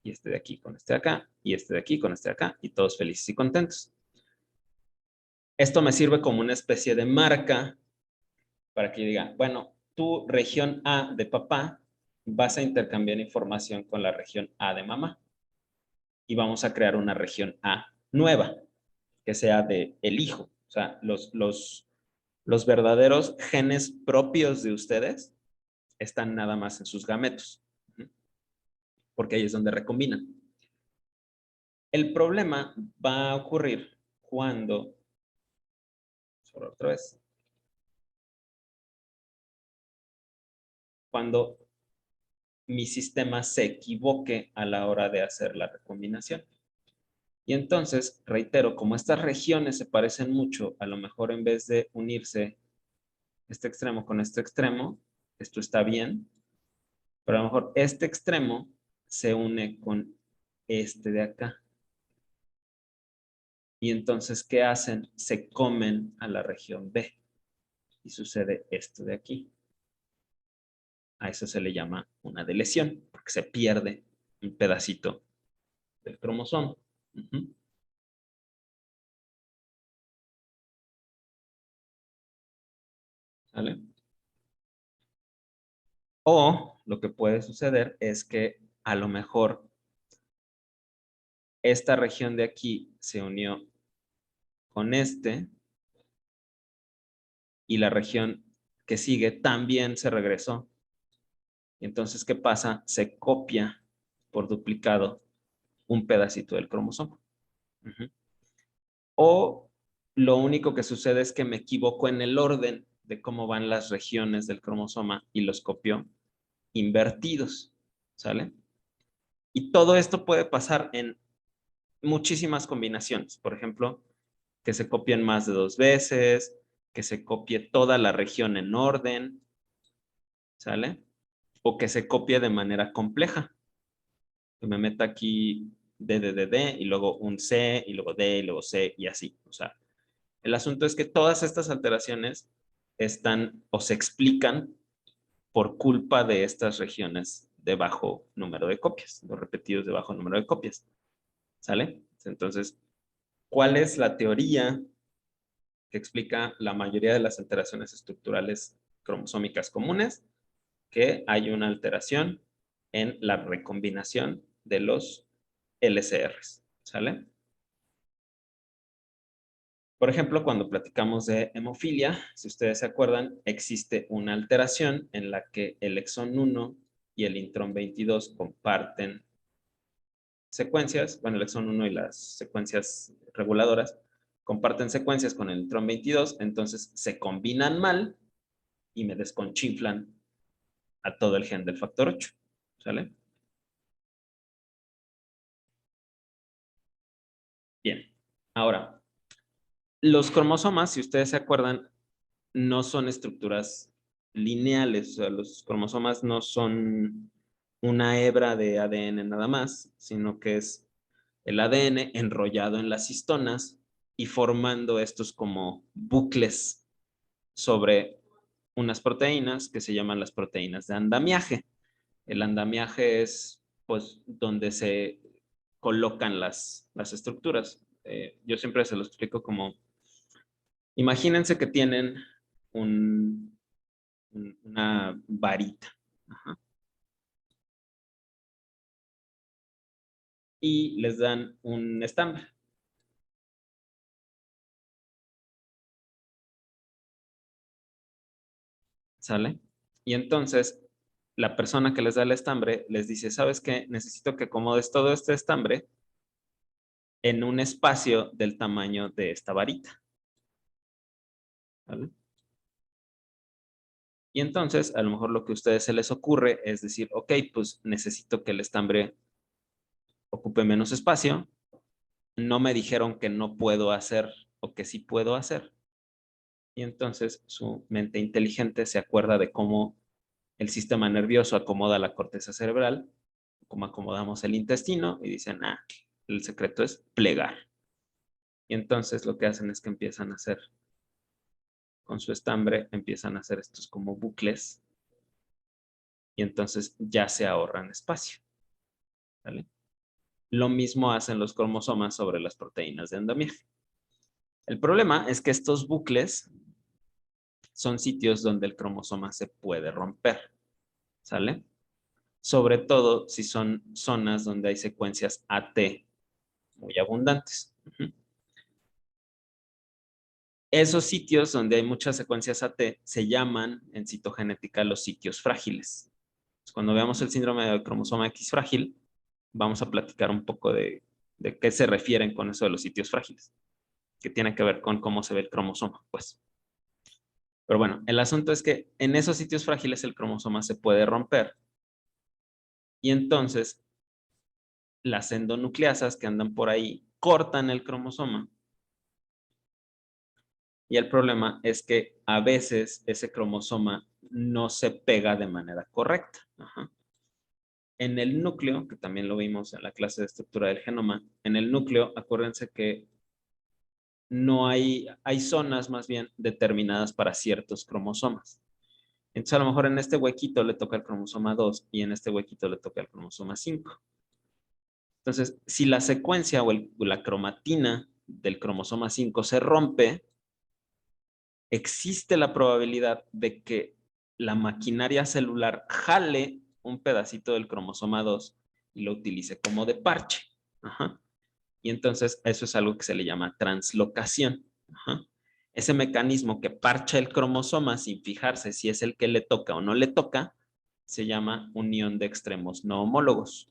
y este de aquí con este de acá, y este de aquí con este de acá, y todos felices y contentos. Esto me sirve como una especie de marca para que yo diga, bueno, tu región A de papá vas a intercambiar información con la región A de mamá y vamos a crear una región A nueva que sea de el hijo. O sea, los verdaderos genes propios de ustedes están nada más en sus gametos, porque ahí es donde recombinan. El problema va a ocurrir cuando, otra vez, cuando mi sistema se equivoque a la hora de hacer la recombinación. Y entonces, reitero, como estas regiones se parecen mucho, a lo mejor en vez de unirse este extremo con este extremo, esto está bien, pero a lo mejor este extremo se une con este de acá. Y entonces, ¿qué hacen? Se comen a la región B. Y sucede esto de aquí. A eso se le llama una deleción, porque se pierde un pedacito del cromosoma. ¿Vale? O lo que puede suceder es que a lo mejor esta región de aquí se unió con este y la región que sigue también se regresó. Entonces, ¿qué pasa? Se copia por duplicado un pedacito del cromosoma. O lo único que sucede es que me equivoco en el orden de cómo van las regiones del cromosoma y los copio invertidos, ¿sale? Y todo esto puede pasar en muchísimas combinaciones. Por ejemplo, que se copien más de 2 veces, que se copie toda la región en orden, ¿sale? O que se copie de manera compleja. Que me meta aquí D, y luego un C, y luego D, y luego C, y así. O sea, el asunto es que todas estas alteraciones están o se explican por culpa de estas regiones de bajo número de copias, los repetidos de bajo número de copias. ¿Sale? Entonces, ¿cuál es la teoría que explica la mayoría de las alteraciones estructurales cromosómicas comunes? Que hay una alteración en la recombinación de los LCRs. ¿Sale? Por ejemplo, cuando platicamos de hemofilia, si ustedes se acuerdan, existe una alteración en la que el exón 1 y el intrón 22 comparten secuencias, bueno, el exón 1 y las secuencias reguladoras comparten secuencias con el intrón 22, entonces se combinan mal y me desconchinflan a todo el gen del factor 8, ¿sale? Bien, ahora, los cromosomas, si ustedes se acuerdan, no son estructuras lineales, o sea, los cromosomas no son una hebra de ADN nada más, sino que es el ADN enrollado en las histonas y formando estos como bucles sobre unas proteínas que se llaman las proteínas de andamiaje. El andamiaje es pues donde se colocan las estructuras. Yo siempre se lo explico como, imagínense que tienen una varita. Ajá. Y les dan un estambre. ¿Sale? Y entonces la persona que les da el estambre les dice, ¿sabes qué? Necesito que acomodes todo este estambre en un espacio del tamaño de esta varita. ¿Vale? Y entonces, a lo mejor lo que a ustedes se les ocurre es decir, ok, pues necesito que el estambre ocupe menos espacio. No me dijeron que no puedo hacer o que sí puedo hacer. Y entonces su mente inteligente se acuerda de cómo el sistema nervioso acomoda la corteza cerebral, cómo acomodamos el intestino y dicen, el secreto es plegar. Y entonces lo que hacen es que empiezan a hacer, con su estambre, empiezan a hacer estos como bucles y entonces ya se ahorran espacio. ¿Vale? Lo mismo hacen los cromosomas sobre las proteínas de endomier. El problema es que estos bucles son sitios donde el cromosoma se puede romper. ¿Sale? Sobre todo si son zonas donde hay secuencias AT muy abundantes. Esos sitios donde hay muchas secuencias AT se llaman en citogenética los sitios frágiles. Cuando veamos el síndrome del cromosoma X frágil, vamos a platicar un poco de qué se refieren con eso de los sitios frágiles, que tiene que ver con cómo se ve el cromosoma, pues. Pero bueno, el asunto es que en esos sitios frágiles el cromosoma se puede romper. Y entonces las endonucleasas que andan por ahí cortan el cromosoma. Y el problema es que a veces ese cromosoma no se pega de manera correcta. En el núcleo, que también lo vimos en la clase de estructura del genoma, en el núcleo, acuérdense que no hay zonas más bien determinadas para ciertos cromosomas. Entonces a lo mejor en este huequito le toca el cromosoma 2 y en este huequito le toca el cromosoma 5. Entonces, si la secuencia o la cromatina del cromosoma 5 se rompe, existe la probabilidad de que la maquinaria celular jale un pedacito del cromosoma 2 y lo utilice como de parche. Y entonces eso es algo que se le llama translocación. Ese mecanismo que parcha el cromosoma sin fijarse si es el que le toca o no le toca, se llama unión de extremos no homólogos.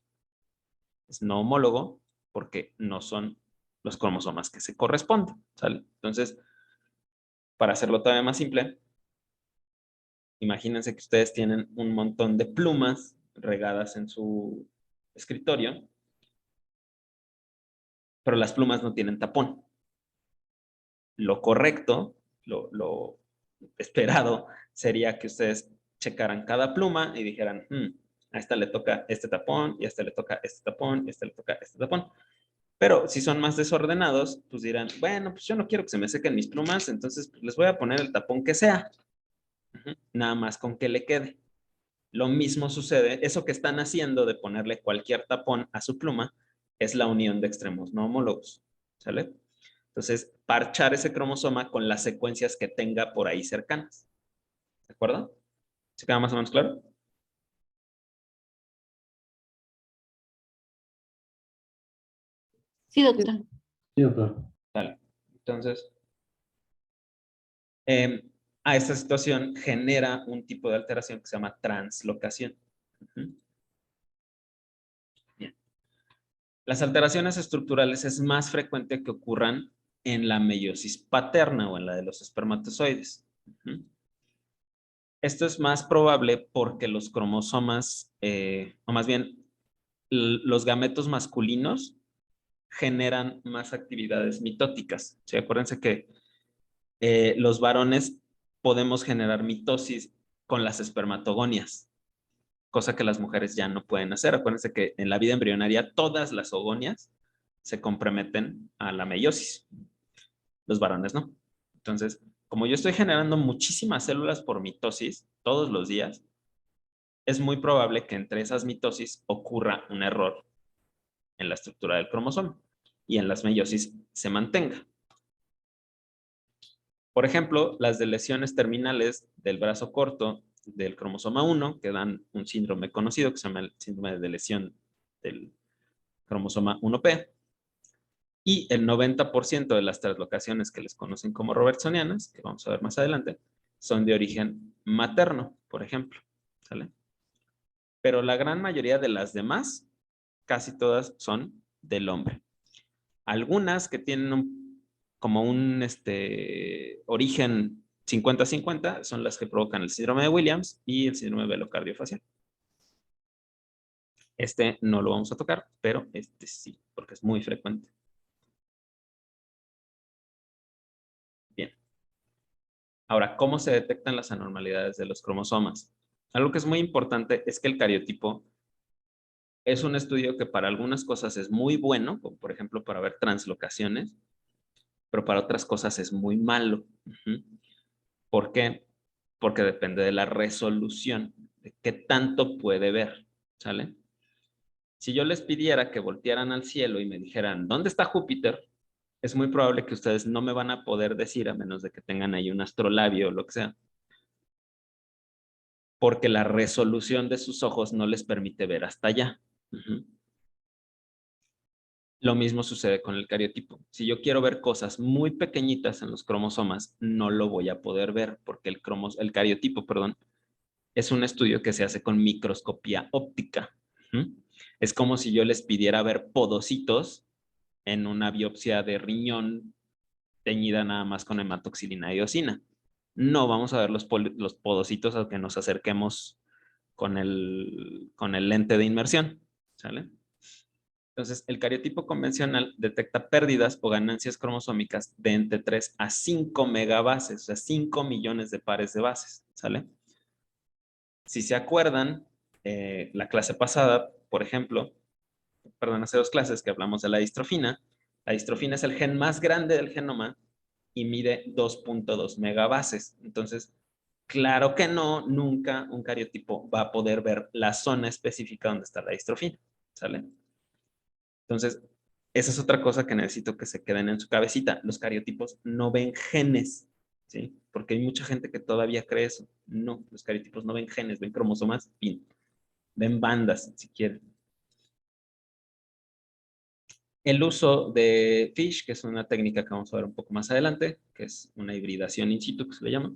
Es no homólogo porque no son los cromosomas que se corresponden, ¿sale? Entonces, para hacerlo todavía más simple, imagínense que ustedes tienen un montón de plumas regadas en su escritorio, pero las plumas no tienen tapón. Lo correcto, lo esperado, sería que ustedes checaran cada pluma y dijeran, a esta le toca este tapón, y a esta le toca este tapón, y a esta le toca este tapón. Pero si son más desordenados, pues dirán, bueno, pues yo no quiero que se me sequen mis plumas, entonces pues les voy a poner el tapón que sea. Nada más con que le quede. Lo mismo sucede, eso que están haciendo de ponerle cualquier tapón a su pluma es la unión de extremos no homólogos, ¿sale? Entonces, parchar ese cromosoma con las secuencias que tenga por ahí cercanas. ¿De acuerdo? ¿Se queda más o menos claro? Sí, doctor. Sí, doctor. Vale. Entonces, a esta situación genera un tipo de alteración que se llama translocación. Bien. Las alteraciones estructurales es más frecuente que ocurran en la meiosis paterna o en la de los espermatozoides. Esto es más probable porque los cromosomas, o más bien los gametos masculinos generan más actividades mitóticas. ¿Sí? Acuérdense que los varones podemos generar mitosis con las espermatogonias, cosa que las mujeres ya no pueden hacer. Acuérdense que en la vida embrionaria todas las ogonias se comprometen a la meiosis. Los varones no. Entonces, como yo estoy generando muchísimas células por mitosis todos los días, es muy probable que entre esas mitosis ocurra un error en la estructura del cromosoma y en las meiosis se mantenga. Por ejemplo, las de lesiones terminales del brazo corto del cromosoma 1, que dan un síndrome conocido que se llama el síndrome de lesión del cromosoma 1P, y el 90% de las translocaciones que les conocen como robertsonianas, que vamos a ver más adelante, son de origen materno, por ejemplo. ¿Sale? Pero la gran mayoría de las demás, casi todas son del hombre. Algunas que tienen como un origen 50-50 son las que provocan el síndrome de Williams y el síndrome velocardiofacial. Este no lo vamos a tocar, pero este sí, porque es muy frecuente. Bien. Ahora, ¿cómo se detectan las anormalidades de los cromosomas? Algo que es muy importante es que el cariotipo es un estudio que para algunas cosas es muy bueno, como por ejemplo para ver translocaciones, pero para otras cosas es muy malo. ¿Por qué? Porque depende de la resolución, de qué tanto puede ver, ¿sale? Si yo les pidiera que voltearan al cielo y me dijeran, ¿dónde está Júpiter? Es muy probable que ustedes no me van a poder decir, a menos de que tengan ahí un astrolabio o lo que sea, porque la resolución de sus ojos no les permite ver hasta allá. Lo mismo sucede con el cariotipo. Si yo quiero ver cosas muy pequeñitas en los cromosomas, no lo voy a poder ver porque el cariotipo, perdón, es un estudio que se hace con microscopía óptica. Es como si yo les pidiera ver podocitos en una biopsia de riñón teñida nada más con hematoxilina y eosina. No vamos a ver los podocitos aunque nos acerquemos con el lente de inmersión, ¿sale? Entonces, el cariotipo convencional detecta pérdidas o ganancias cromosómicas de entre 3 a 5 megabases, o sea, 5 millones de pares de bases, ¿sale? Si se acuerdan, la clase pasada, por ejemplo, perdón, hace 2 clases que hablamos de la distrofina es el gen más grande del genoma y mide 2.2 megabases. Entonces, claro que no, nunca un cariotipo va a poder ver la zona específica donde está la distrofina, ¿sale? Entonces, esa es otra cosa que necesito que se queden en su cabecita. Los cariotipos no ven genes, ¿sí? Porque hay mucha gente que todavía cree eso. No, los cariotipos no ven genes, ven cromosomas, fin. Ven bandas, si quieren. El uso de FISH, que es una técnica que vamos a ver un poco más adelante, que es una hibridación in situ, que se le llama,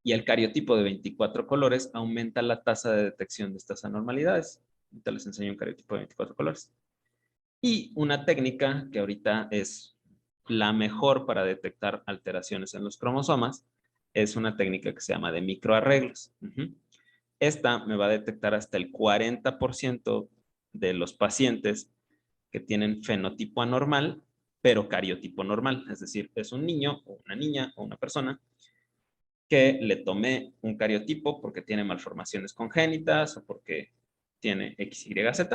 y el cariotipo de 24 colores aumenta la tasa de detección de estas anormalidades. Ahorita les enseño un cariotipo de 24 colores. Y una técnica que ahorita es la mejor para detectar alteraciones en los cromosomas es una técnica que se llama de microarreglos. Esta me va a detectar hasta el 40% de los pacientes que tienen fenotipo anormal, pero cariotipo normal. Es decir, es un niño o una niña o una persona que le tomé un cariotipo porque tiene malformaciones congénitas o porque tiene XYZ.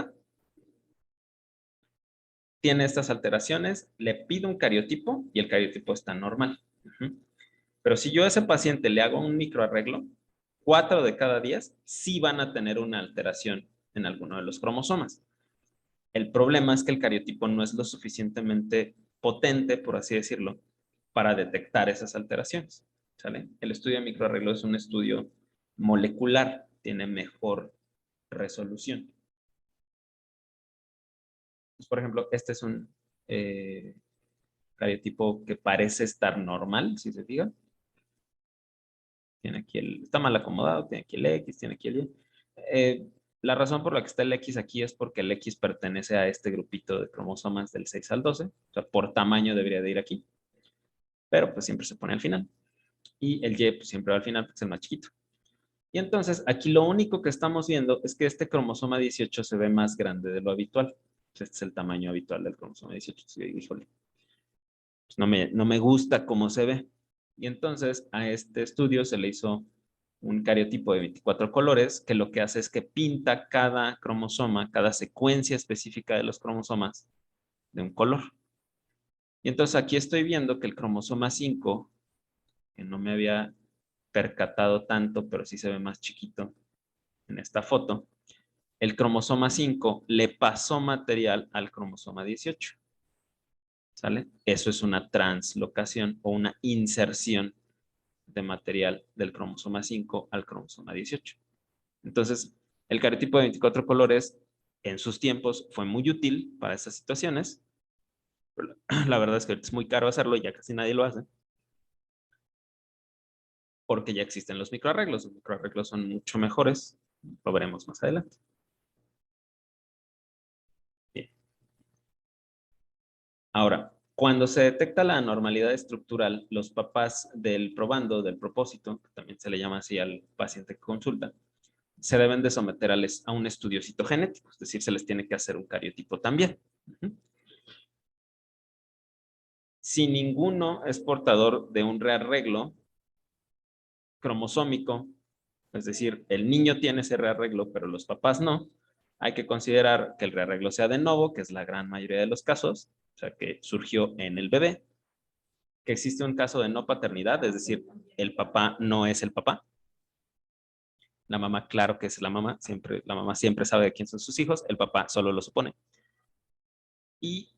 Tiene estas alteraciones, le pido un cariotipo y el cariotipo está normal. Pero si yo a ese paciente le hago un microarreglo, 4 de cada 10 sí van a tener una alteración en alguno de los cromosomas. El problema es que el cariotipo no es lo suficientemente potente, por así decirlo, para detectar esas alteraciones. ¿Sale? El estudio de microarreglo es un estudio molecular, tiene mejor resolución. Pues, por ejemplo, este es un cariotipo que parece estar normal, si se fijan. Tiene aquí está mal acomodado, tiene aquí el X, tiene aquí el Y. La razón por la que está el X aquí es porque el X pertenece a este grupito de cromosomas del 6 al 12. O sea, por tamaño debería de ir aquí. Pero pues siempre se pone al final. Y el Y pues, siempre va al final porque es el más chiquito. Y entonces aquí lo único que estamos viendo es que este cromosoma 18 se ve más grande de lo habitual. Este es el tamaño habitual del cromosoma 18. Híjole, pues no me gusta cómo se ve. Y entonces a este estudio se le hizo un cariotipo de 24 colores que lo que hace es que pinta cada cromosoma, cada secuencia específica de los cromosomas de un color. Y entonces aquí estoy viendo que el cromosoma 5, que no me había percatado tanto, pero sí se ve más chiquito en esta foto, el cromosoma 5 le pasó material al cromosoma 18. ¿Sale? Eso es una translocación o una inserción de material del cromosoma 5 al cromosoma 18. Entonces, el cariotipo de 24 colores en sus tiempos fue muy útil para esas situaciones. Pero la verdad es que es muy caro hacerlo y ya casi nadie lo hace. Porque ya existen los microarreglos. Los microarreglos son mucho mejores. Lo veremos más adelante. Bien. Ahora, cuando se detecta la anormalidad estructural, los papás del probando, del propósito, que también se le llama así al paciente que consulta, se deben de someter a un estudio citogenético, es decir, se les tiene que hacer un cariotipo también. Si ninguno es portador de un rearreglo cromosómico, es decir, el niño tiene ese rearreglo, pero los papás no, hay que considerar que el rearreglo sea de novo, que es la gran mayoría de los casos, o sea, que surgió en el bebé, que existe un caso de no paternidad, es decir, el papá no es el papá. La mamá, claro que es la mamá siempre sabe de quién son sus hijos, el papá solo lo supone. Y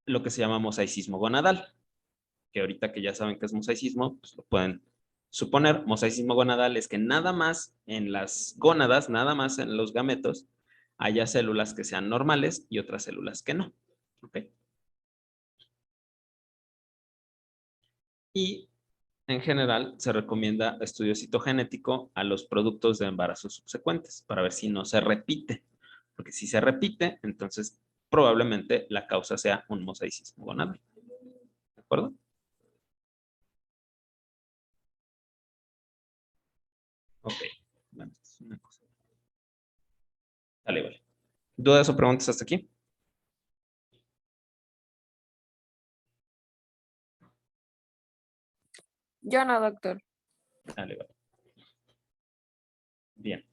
lo que se llama mosaicismo gonadal, que ahorita que ya saben qué es mosaicismo, pues lo pueden suponer. Mosaicismo gonadal es que nada más en las gónadas, nada más en los gametos, haya células que sean normales y otras células que no. ¿Okay? Y en general se recomienda estudio citogenético a los productos de embarazos subsecuentes para ver si no se repite. Porque si se repite, entonces probablemente la causa sea un mosaicismo gonadal. ¿De acuerdo? Ok. Bueno, es una cosa. Dale, vale. ¿Dudas o preguntas hasta aquí? Yo no, doctor. Dale, vale. Bien.